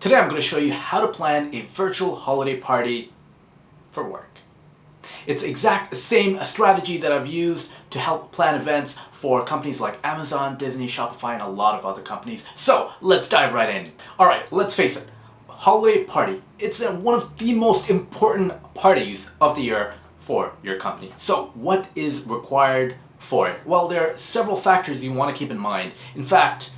Today I'm going to show you how to plan a virtual holiday party for work. It's exact same strategy that I've used to help plan events for companies like Amazon, Disney, Shopify, and a lot of other companies. So let's dive right in. Alright, let's face it. Holiday party. It's one of the most important parties of the year for your company. So what is required for it? Well, there are several factors you want to keep in mind. In fact,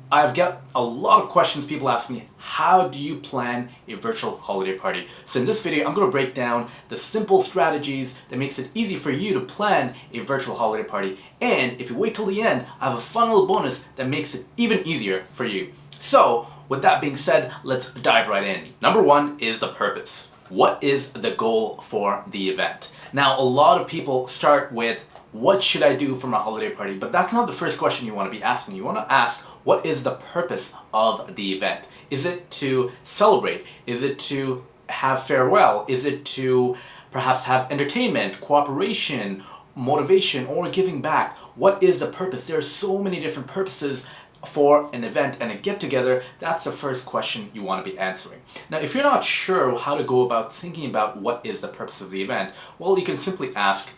I've got a lot of questions people ask me, how do you plan a virtual holiday party? So in this video, I'm going to break down the simple strategies that makes it easy for you to plan a virtual holiday party. And if you wait till the end, I have a fun little bonus that makes it even easier for you. So with that being said, let's dive right in. Number one is the purpose. What is the goal for the event? Now, a lot of people start with, what should I do for my holiday party? But that's not the first question you want to be asking. You want to ask, what is the purpose of the event? Is it to celebrate? Is it to have farewell? Is it to perhaps have entertainment, cooperation, motivation, or giving back? What is the purpose? There are so many different purposes for an event and a get-together. That's the first question you want to be answering. Now, if you're not sure how to go about thinking about what is the purpose of the event, well, you can simply ask,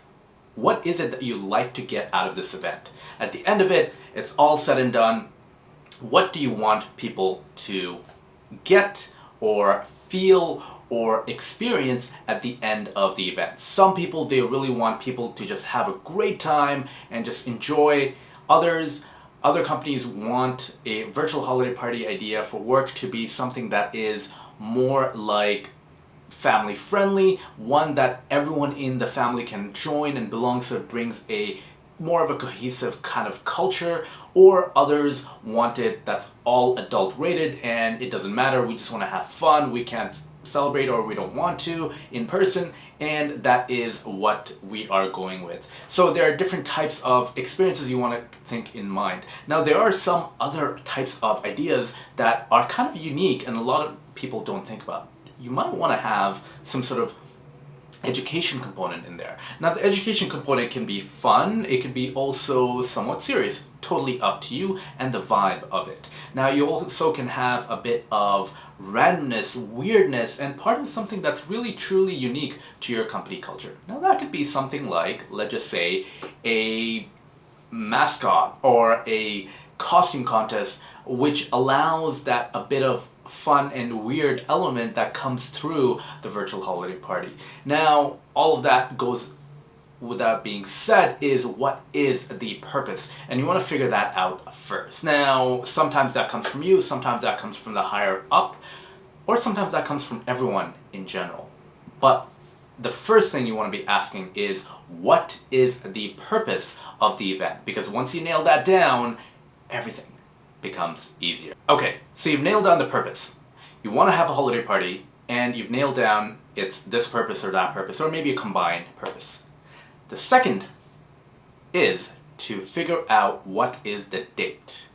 what is it that you like to get out of this event? At the end of it, it's all said and done. What do you want people to get or feel or experience at the end of the event? Some people, they really want people to just have a great time and just enjoy. Other companies want a virtual holiday party idea for work to be something that is more like family friendly, one that everyone in the family can join and belong, so it brings a more of a cohesive kind of culture. Or others want it that's all adult rated and it doesn't matter, we just want to have fun, we can't celebrate or we don't want to in person, and that is what we are going with. So there are different types of experiences you want to think in mind. Now, there are some other types of ideas that are kind of unique and a lot of people don't think about. You might want to have some sort of education component in there. Now, the education component can be fun, it can be also somewhat serious, totally up to you and the vibe of it. Now, you also can have a bit of randomness, weirdness, and part of something that's really truly unique to your company culture. Now, that could be something like, let's just say, a mascot or a costume contest, which allows that a bit of fun and weird element that comes through the virtual holiday party. Now, all of that goes without being said is, what is the purpose? And you want to figure that out first. Now, sometimes that comes from you, sometimes that comes from the higher up, or sometimes that comes from everyone in general. But the first thing you want to be asking is, what is the purpose of the event? Because once you nail that down, everything becomes easier. Okay, so you've nailed down the purpose. You want to have a holiday party, and you've nailed down it's this purpose or that purpose, or maybe a combined purpose. The second is to figure out what is the date.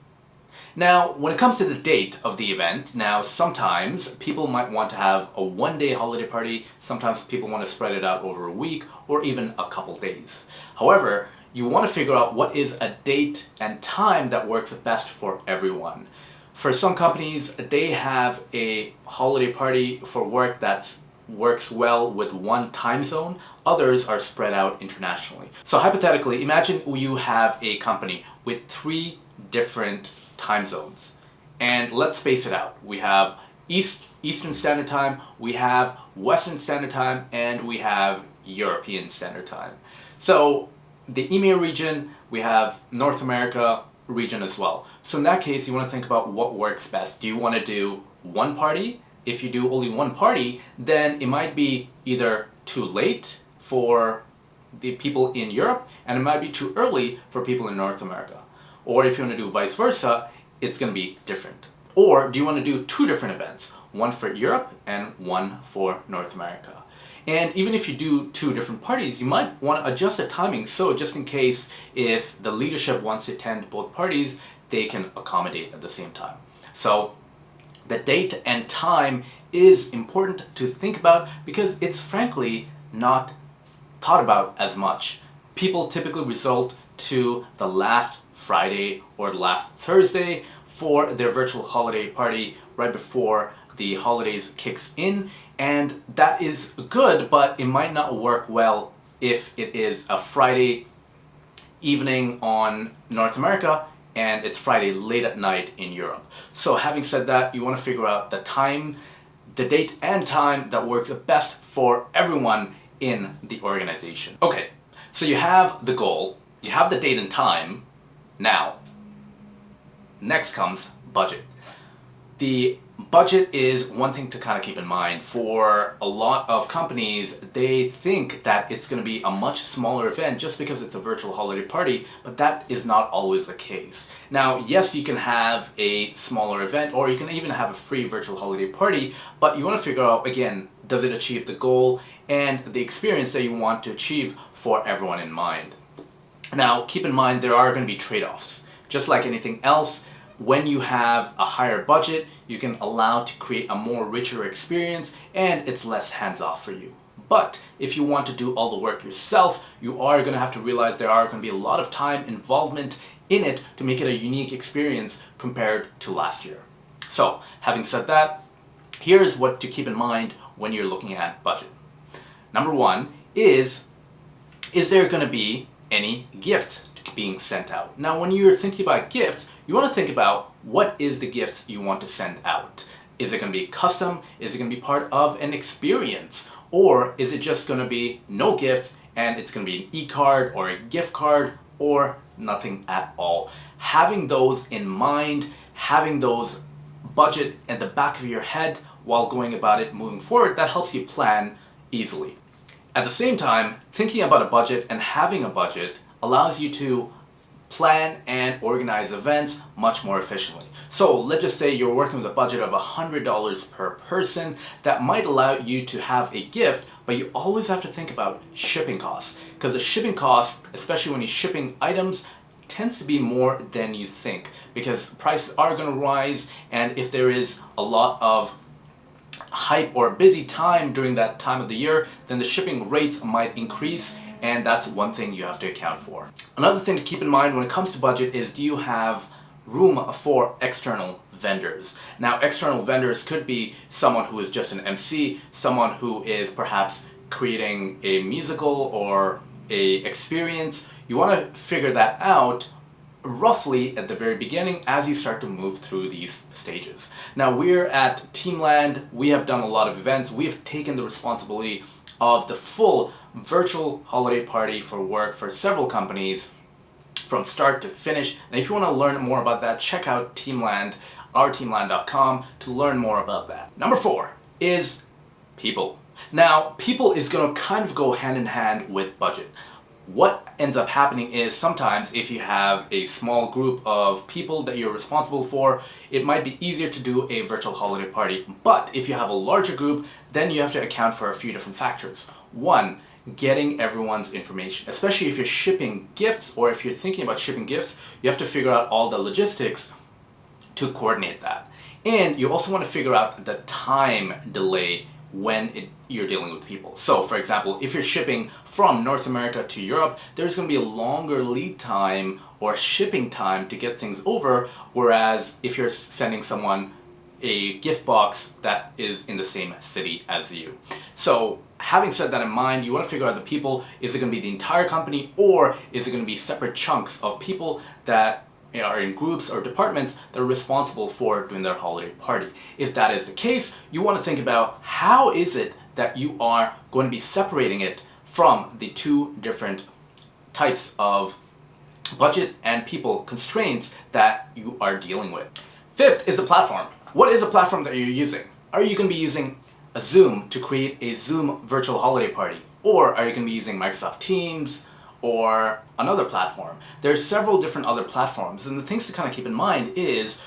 Now, when it comes to the date of the event, now sometimes people might want to have a one-day holiday party, sometimes people want to spread it out over a week or even a couple days. However, you want to figure out what is a date and time that works best for everyone. For some companies, they have a holiday party for work that works well with one time zone. Others are spread out internationally. So hypothetically, imagine you have a company with 3 different time zones. And let's space it out. We have Eastern Standard Time, we have Western Standard Time, and we have European Standard Time. So the EMEA region, we have North America region as well. So in that case, you want to think about what works best. Do you want to do one party? If you do only one party, then it might be either too late for the people in Europe, and it might be too early for people in North America. Or if you want to do vice versa, it's going to be different. Or do you want to do 2 different events? One for Europe and one for North America. And even if you do 2 different parties, you might want to adjust the timing, so just in case if the leadership wants to attend both parties, they can accommodate at the same time. So the date and time is important to think about because it's frankly not thought about as much. People typically resort to the last Friday or the last Thursday for their virtual holiday party right before the holidays kicks in, and that is good, but it might not work well if it is a Friday evening on North America and it's Friday late at night in Europe. So having said that, you want to figure out the date and time that works best for everyone in the organization. Okay, so you have the goal, you have the date and time. Now, next comes budget. The budget is one thing to kind of keep in mind. For a lot of companies, they think that it's going to be a much smaller event just because it's a virtual holiday party, but that is not always the case. Now, yes, you can have a smaller event, or you can even have a free virtual holiday party, but you want to figure out, again, does it achieve the goal and the experience that you want to achieve for everyone in mind. Now, keep in mind there are going to be trade-offs. Just like anything else, when you have a higher budget, you can allow to create a more richer experience and it's less hands-off for you. But if you want to do all the work yourself, you are going to have to realize there are going to be a lot of time involvement in it to make it a unique experience compared to last year. So, having said that, here's what to keep in mind when you're looking at budget. Number one is there going to be any gifts being sent out? Now, when you're thinking about gifts, you want to think about what is the gifts you want to send out. Is it going to be custom? Is it going to be part of an experience? Or is it just going to be no gifts and it's going to be an e-card or a gift card or nothing at all? Having those in mind, having those budget at the back of your head while going about it moving forward, that helps you plan easily. At the same time, thinking about a budget and having a budget allows you to plan and organize events much more efficiently. So let's just say you're working with a budget of $100 per person. That might allow you to have a gift, but you always have to think about shipping costs, because the shipping costs, especially when you're shipping items, tends to be more than you think, because prices are going to rise, and if there is a lot of hype or busy time during that time of the year, then the shipping rates might increase, and that's one thing you have to account for. Another thing to keep in mind when it comes to budget is, do you have room for external vendors? Now, external vendors could be someone who is just an MC, someone who is perhaps creating a musical or a experience. You want to figure that out roughly at the very beginning as you start to move through these stages. Now, we're at Teamland. We have done a lot of events. We have taken the responsibility of the full virtual holiday party for work for several companies from start to finish. And if you want to learn more about that, check out Teamland, ourteamland.com, to learn more about that. Number 4 is people. Now, people is going to kind of go hand in hand with budget. What ends up happening is sometimes if you have a small group of people that you're responsible for, it might be easier to do a virtual holiday party. But if you have a larger group, then you have to account for a few different factors. One, getting everyone's information. Especially if you're shipping gifts, or if you're thinking about shipping gifts, you have to figure out all the logistics to coordinate that. And you also want to figure out the time delay when you're dealing with people. So, for example, if you're shipping from North America to Europe, there's going to be a longer lead time or shipping time to get things over, whereas if you're sending someone a gift box that is in the same city as you. So, having said that in mind, you want to figure out the people. Is it going to be the entire company, or is it going to be separate chunks of people that are in groups or departments that are responsible for doing their holiday party? If that is the case, you want to think about how is it that you are going to be separating it from the two different types of budget and people constraints that you are dealing with. 5th is a platform. What is a platform that you're using? Are you going to be using a Zoom to create a Zoom virtual holiday party? Or are you going to be using Microsoft Teams or another platform? There are several different other platforms, and the things to kind of keep in mind is,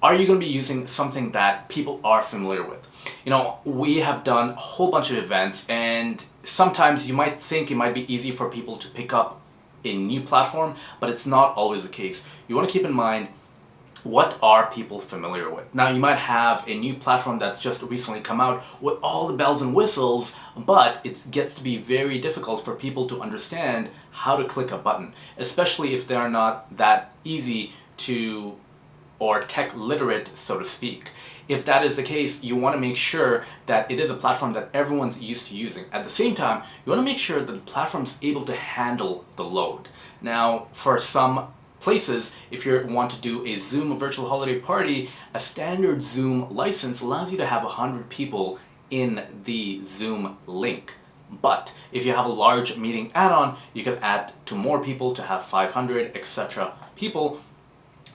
are you going to be using something that people are familiar with? You know, we have done a whole bunch of events, and sometimes you might think it might be easy for people to pick up a new platform, but it's not always the case. You want to keep in mind, what are people familiar with? Now, you might have a new platform that's just recently come out with all the bells and whistles, but it gets to be very difficult for people to understand how to click a button, especially if they are not that easy to or tech literate, so to speak. If that is the case, you want to make sure that it is a platform that everyone's used to using. At the same time, you want to make sure that the platform's able to handle the load. Now, for some places, if you want to do a Zoom virtual holiday party, a standard Zoom license allows you to have 100 people in the Zoom link. But if you have a large meeting add-on, you can add to more people to have 500, etc. people.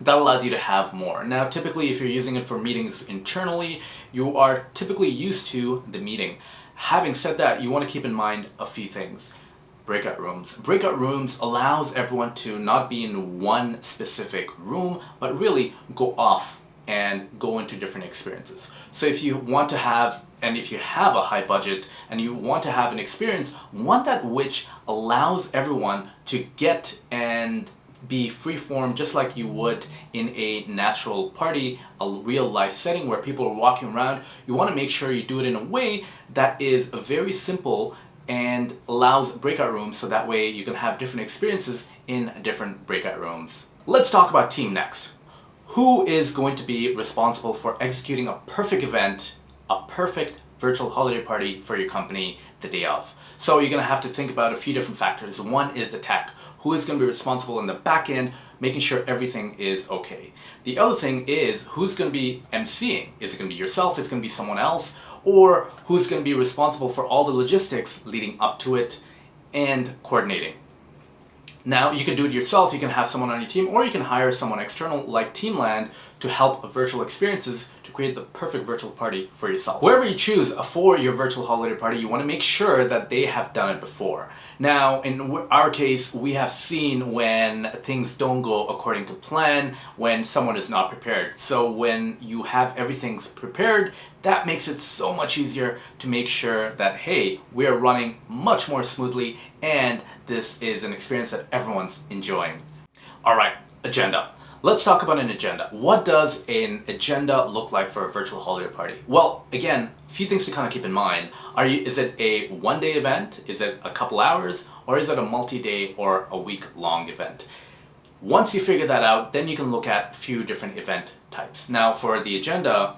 That allows you to have more. Now, typically, if you're using it for meetings internally, you are typically used to the meeting. Having said that, you want to keep in mind a few things. Breakout rooms. Breakout rooms allows everyone to not be in one specific room, but really go off and go into different experiences. So if you want to have, and if you have a high budget and you want to have an experience, one that which allows everyone to get and be free-form just like you would in a natural party, a real life setting where people are walking around, you want to make sure you do it in a way that is very simple and allows breakout rooms, so that way you can have different experiences in different breakout rooms. Let's talk about team next. Who is going to be responsible for executing a perfect event, a perfect virtual holiday party for your company the day of? So you're going to have to think about a few different factors. One is the tech. Who is going to be responsible in the back end, making sure everything is okay? The other thing is who's going to be emceeing? Is it going to be yourself? Is it going to be someone else? Or who's going to be responsible for all the logistics leading up to it and coordinating? Now, you can do it yourself, you can have someone on your team, or you can hire someone external like Teamland to help virtual experiences to create the perfect virtual party for yourself. Whoever you choose for your virtual holiday party, you want to make sure that they have done it before. Now, in our case, we have seen when things don't go according to plan, when someone is not prepared. So when you have everything prepared, that makes it so much easier to make sure that, hey, we are running much more smoothly and this is an experience that everyone's enjoying. All right, agenda. Let's talk about an agenda. What does an agenda look like for a virtual holiday party? Well, again, a few things to kind of keep in mind. Is it a one-day event? Is it a couple hours? Or is it a multi-day or a week-long event? Once you figure that out, then you can look at a few different event types. Now, for the agenda,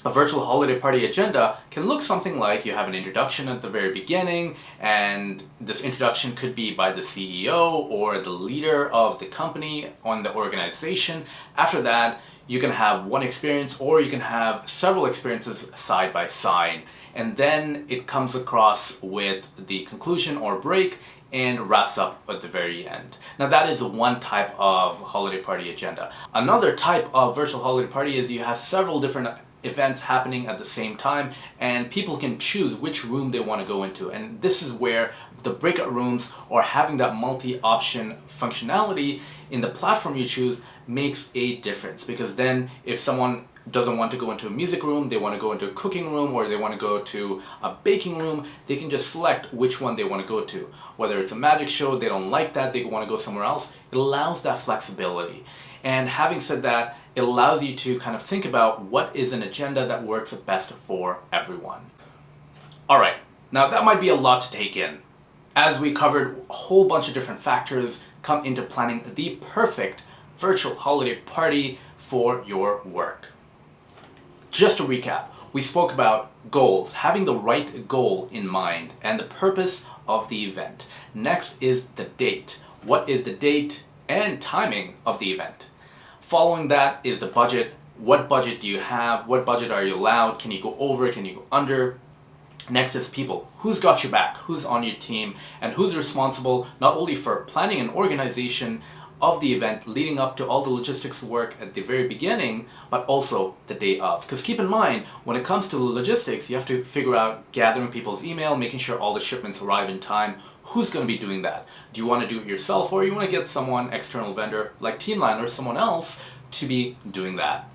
a virtual holiday party agenda can look something like you have an introduction at the very beginning, and this introduction could be by the CEO or the leader of the company on the organization. After that, you can have one experience or you can have several experiences side by side. And then it comes across with the conclusion or break and wraps up at the very end. Now that is one type of holiday party agenda. Another type of virtual holiday party is you have several different events happening at the same time and people can choose which room they want to go into, and this is where the breakout rooms or having that multi-option functionality in the platform you choose makes a difference, because then if someone doesn't want to go into a music room, they want to go into a cooking room, or they want to go to a baking room, they can just select which one they want to go to. Whether it's a magic show, they don't like that, they want to go somewhere else, it allows that flexibility. And having said that, it allows you to kind of think about what is an agenda that works best for everyone. Alright, now that might be a lot to take in. As we covered, a whole bunch of different factors come into planning the perfect virtual holiday party for your work. Just to recap, we spoke about goals, having the right goal in mind, and the purpose of the event. Next is the date. What is the date and timing of the event? Following that is the budget. What budget do you have? What budget are you allowed? Can you go over? Can you go under? Next is people. Who's got your back? Who's on your team? And who's responsible not only for planning and organization of the event leading up to all the logistics work at the very beginning, but also the day of. Because keep in mind, when it comes to logistics, you have to figure out gathering people's email, making sure all the shipments arrive in time. Who's going to be doing that? Do you want to do it yourself, or you want to get someone, external vendor like Teamline or someone else, to be doing that?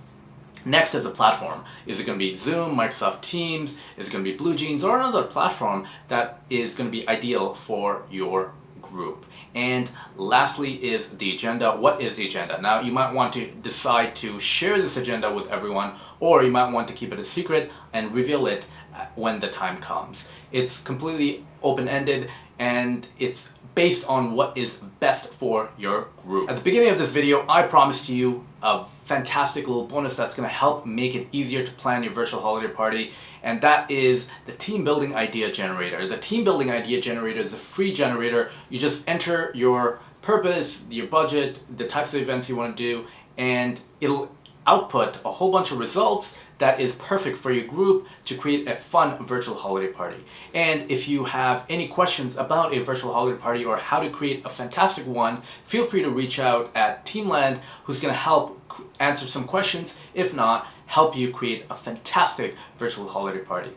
Next is a platform. Is it going to be Zoom, Microsoft Teams? Is it going to be BlueJeans, or another platform that is going to be ideal for your group? And lastly is the agenda. What is the agenda? Now you might want to decide to share this agenda with everyone, or you might want to keep it a secret and reveal it when the time comes. It's completely open-ended. and it's based on what is best for your group. At the beginning of this video, I promised you a fantastic little bonus that's going to help make it easier to plan your virtual holiday party, and that is the Team Building Idea Generator. The Team Building Idea Generator is a free generator. You just enter your purpose, your budget, the types of events you want to do, and it'll output a whole bunch of results that is perfect for your group to create a fun virtual holiday party. And if you have any questions about a virtual holiday party or how to create a fantastic one, feel free to reach out at Teamland, who's going to help answer some questions. If not, help you create a fantastic virtual holiday party.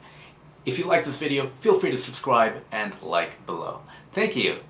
If you like this video, feel free to subscribe and like below. Thank you.